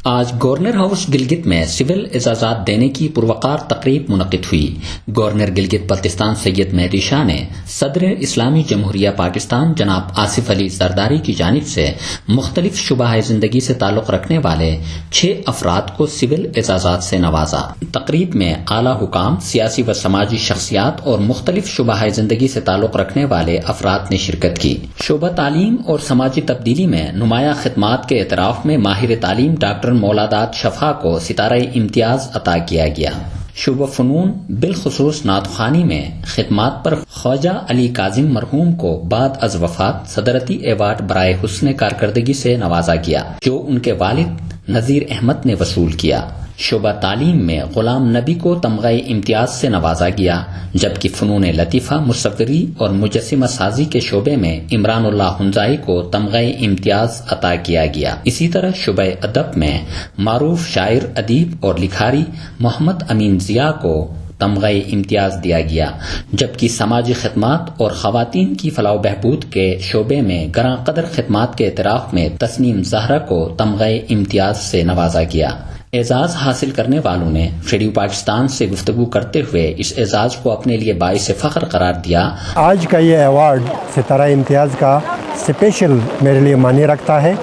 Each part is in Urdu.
آج گورنر ہاؤس گلگت میں سول اعزازات دینے کی پروقار تقریب منعقد ہوئی۔ گورنر گلگت بلتستان سید مہدی شاہ نے صدر اسلامی جمہوریہ پاکستان جناب آصف علی زرداری کی جانب سے مختلف شعبۂ زندگی سے تعلق رکھنے والے 6 افراد کو سول اعزازات سے نوازا۔ تقریب میں اعلیٰ حکام، سیاسی و سماجی شخصیات اور مختلف شعبۂ زندگی سے تعلق رکھنے والے افراد نے شرکت کی۔ شعبہ تعلیم اور سماجی تبدیلی میں نمایاں خدمات کے اعتراف میں ماہر تعلیم ڈاکٹر مولادات شفا کو ستارہ امتیاز عطا کیا گیا۔ شعبہ فنون بالخصوص نعت خوانی میں خدمات پر خواجہ علی کاظم مرحوم کو بعد از وفات صدرتی ایوارڈ برائے حسن کارکردگی سے نوازا گیا، جو ان کے والد نذیر احمد نے وصول کیا۔ شعبہ تعلیم میں غلام نبی کو تمغہ امتیاز سے نوازا گیا، جبکہ فنون لطیفہ، مصوری اور مجسمہ سازی کے شعبے میں عمران اللہ ہنزائی کو تمغہ امتیاز عطا کیا گیا۔ اسی طرح شعبہ ادب میں معروف شاعر، ادیب اور لکھاری محمد امین ضیاء کو تمغہ امتیاز دیا گیا، جبکہ سماجی خدمات اور خواتین کی فلاح و بہبود کے شعبے میں گراں قدر خدمات کے اعتراف میں تسنیم زہرا کو تمغہ امتیاز سے نوازا گیا۔ اعزاز حاصل کرنے والوں نے ریڈیو پاکستان سے گفتگو کرتے ہوئے اس اعزاز کو اپنے لیے باعث فخر قرار دیا۔ آج کا یہ ایوارڈ ستارہ امتیاز کا اسپیشل میرے لیے معنی رکھتا ہے،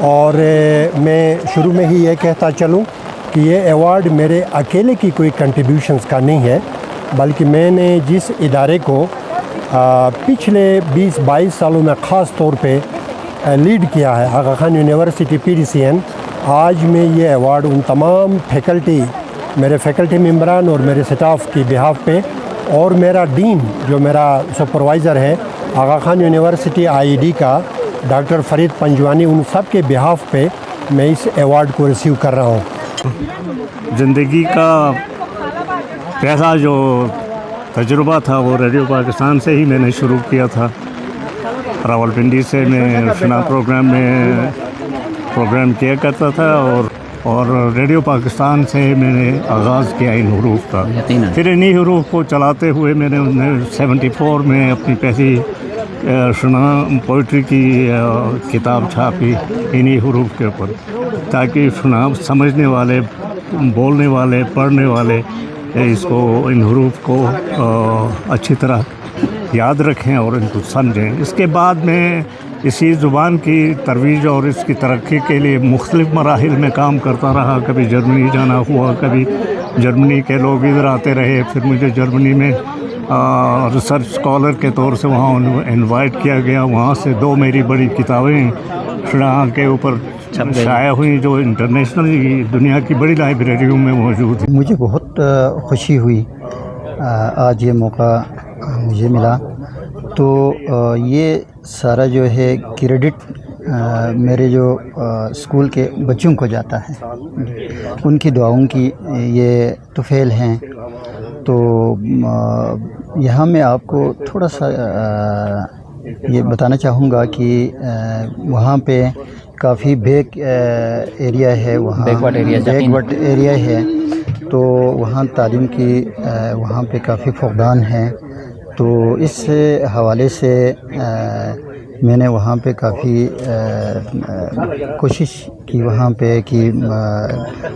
اور میں شروع میں ہی یہ کہتا چلوں کہ یہ ایوارڈ میرے اکیلے کی کوئی کنٹریبیوشنز کا نہیں ہے، بلکہ میں نے جس ادارے کو پچھلے 20-22 سالوں میں خاص طور پہ لیڈ کیا ہے، آغا خان یونیورسٹی PDCN، آج میں یہ ایوارڈ ان تمام فیکلٹی، میرے فیکلٹی ممبران اور میرے سٹاف کی بہاف پہ، اور میرا ڈین جو میرا سپروائزر ہے آغا خان یونیورسٹی IED کا ڈاکٹر فرید پنجوانی، ان سب کے بہاف پہ میں اس ایوارڈ کو ریسیو کر رہا ہوں۔ زندگی کا پہلا جو تجربہ تھا وہ ریڈیو پاکستان سے ہی میں نے شروع کیا تھا۔ راولپنڈی سے میں فنا پروگرام کیا کرتا تھا، اور ریڈیو پاکستان سے میں نے آغاز کیا ان حروف کا۔ پھر انہی حروف کو چلاتے ہوئے میں نے 74 میں اپنی پہلی شنا پوئٹری کی کتاب چھاپی انہی حروف کے اوپر، تاکہ شنا سمجھنے والے، بولنے والے، پڑھنے والے اس کو، ان حروف کو اچھی طرح یاد رکھیں اور ان کو سمجھیں۔ اس کے بعد میں اسی زبان کی ترویج اور اس کی ترقی کے لیے مختلف مراحل میں کام کرتا رہا۔ کبھی جرمنی جانا ہوا، کبھی جرمنی کے لوگ ادھر آتے رہے، پھر مجھے جرمنی میں ریسرچ اسکالر کے طور سے وہاں انوائٹ کیا گیا۔ وہاں سے 2 میری بڑی کتابیں شنا کے اوپر شائع ہوئی، جو انٹرنیشنل دنیا کی بڑی لائبریریوں میں موجود ہیں۔ مجھے بہت خوشی ہوئی آج یہ موقع مجھے ملا، تو یہ سارا جو ہے کریڈٹ میرے جو اسکول کے بچوں کو جاتا ہے، ان کی دعاؤں کی یہ طفیل ہیں۔ تو یہاں میں آپ کو تھوڑا سا یہ بتانا چاہوں گا کہ وہاں پہ کافی بیک ایریا ہے، وہاں بیک وٹ ایریا ہے، تو وہاں تعلیم کی وہاں پہ کافی فقدان ہے۔ تو اس حوالے سے میں نے وہاں پہ کافی کوشش کی وہاں پہ کہ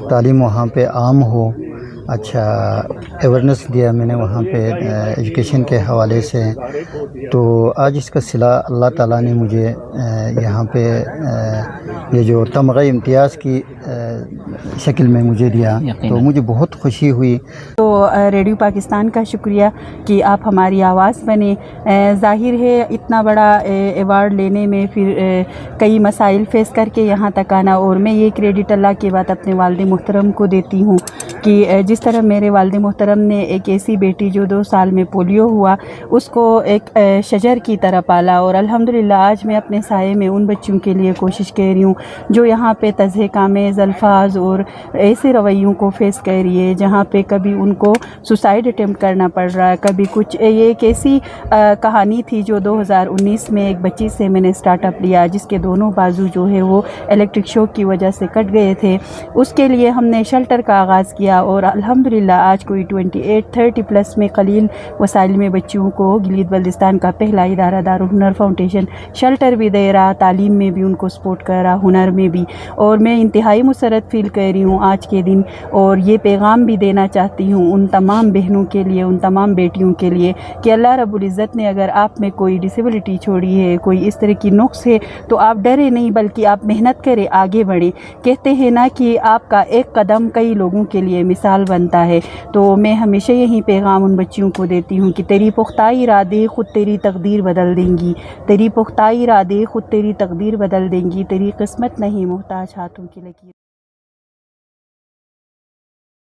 تعلیم وہاں پہ عام ہو، اچھا اویئرنیس دیا میں نے وہاں پہ ایجوکیشن کے حوالے سے۔ تو آج اس کا صلہ اللہ تعالیٰ نے مجھے یہاں پہ یہ جو تمغہ امتیاز کی شکل میں مجھے دیا، تو مجھے بہت خوشی ہوئی۔ تو ریڈیو پاکستان کا شکریہ کہ آپ ہماری آواز بنے۔ ظاہر ہے اتنا بڑا ایوارڈ لینے میں پھر کئی مسائل فیس کر کے یہاں تک آنا، اور میں یہ کریڈٹ اللہ کی بات اپنے والد محترم کو دیتی ہوں کہ جس طرح میرے والد محترم نے ایک ایسی بیٹی جو 2 سال میں پولیو ہوا، اس کو ایک شجر کی طرح پالا، اور الحمدللہ آج میں اپنے سائے میں ان بچوں کے لیے کوشش کر رہی ہوں جو یہاں پہ تضحیک آمیز الفاظ اور ایسے رویوں کو فیس کر رہی ہے، جہاں پہ کبھی ان کو سوسائڈ اٹیمپٹ کرنا پڑ رہا ہے، کبھی کچھ۔ یہ ایک ایسی کہانی تھی جو 2019 میں ایک بچی سے میں نے سٹارٹ اپ لیا، جس کے دونوں بازو جو ہے وہ الیکٹرک شوک کی وجہ سے کٹ گئے تھے۔ اس کے لیے ہم نے شیلٹر کا آغاز کیا، اور الحمدللہ آج کوئی 28-30 پلس میں قلیل وسائل میں بچوں کو گلگت بلتستان کا پہلا ادارہ دارالہنر فاؤنڈیشن شیلٹر بھی دے رہا، تعلیم میں بھی ان کو سپورٹ کر رہا، ہنر میں بھی، اور میں انتہائی مسرت فیل کر رہی ہوں آج کے دن، اور یہ پیغام بھی دینا چاہتی ہوں ان تمام بہنوں کے لیے، ان تمام بیٹیوں کے لیے کہ اللہ رب العزت نے اگر آپ میں کوئی ڈسیبلٹی چھوڑی ہے، کوئی اس طرح کی نقص ہے، تو آپ ڈرے نہیں بلکہ آپ محنت کریں، آگے بڑھیں۔ کہتے ہیں نا کہ آپ کا ایک قدم کئی لوگوں کے لیے مثال بنتا ہے، تو میں ہمیشہ یہی پیغام ان بچیوں کو دیتی ہوں کہ تیری پختہ ارادے خود تیری تقدیر بدل دیں گی، تیری پختہ ارادے خود تیری تقدیر بدل دیں گی، تیری قسمت نہیں محتاج ہاتھوں کی لکیر۔